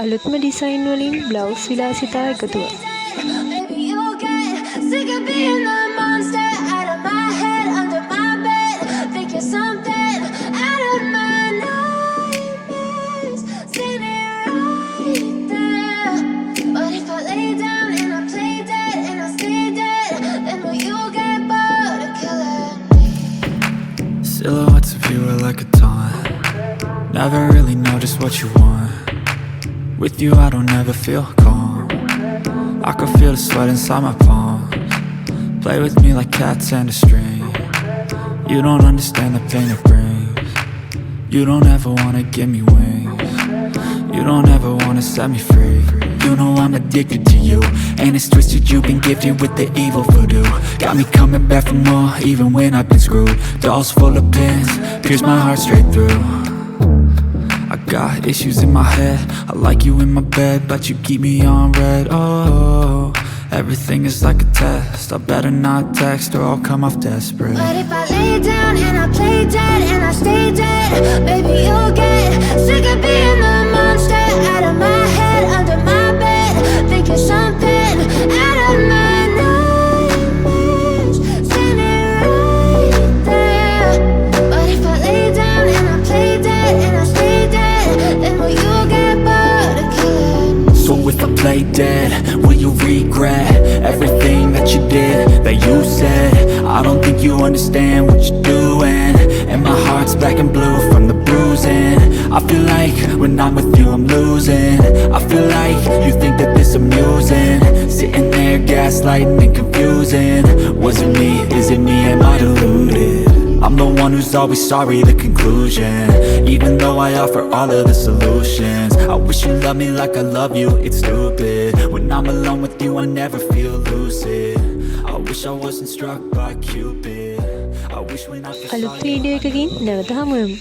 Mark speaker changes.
Speaker 1: අලුත්ම ඩිසයින් වලින් blouse විලාසිතා එකතුව.
Speaker 2: Maybe you'll get sick of being the monster out of my head, under my bed. Think you're something out of my nightmares. Seen it right there. But if I lay down and I play dead and I stay dead, then will you get bored of killing me?
Speaker 3: Silhouettes of you are like a taunt. Never really know just what you want. With you I don't ever feel calm. I can feel the sweat inside my palms. Play with me like cats and a string. You don't understand the pain it brings. You don't ever wanna give me wings. You don't ever wanna set me free. You know I'm addicted to you, and it's twisted, you've been gifted with the evil voodoo. Got me coming back for more, even when I've been screwed. Dolls full of pins, pierce my heart straight through. I got issues in my head, I like you in my bed, but you keep me on red. Oh, everything is like a test, I better not text or I'll come off desperate.
Speaker 2: But if I lay down and I play dead and I stay dead, maybe you'll get sick of being the monster out of my head, under my bed. Think you're something out of my nightmares. Seen it right there. But if I lay down and I play dead and I stay dead, then will you get bored of killing me?
Speaker 3: So if I play dead, will you regret everything that you did, that you said? I don't think you understand what you're doing, and my heart's black and blue from the bruising. I feel like when I'm with you I'm losing. I feel like you think that this amusing, sitting there gaslighting and confusing. Was it me? Is it me? Am I deluded? I'm the one who's always sorry, the conclusion. Even though I offer all of the solutions, I wish you loved me like I love you, it's stupid. When I'm alone with you I never feel lucid. I wish I wasn't struck by Cupid. I wish when I first saw
Speaker 1: අලුත්
Speaker 3: you
Speaker 1: video එකකින් නැවත හමු වෙමු.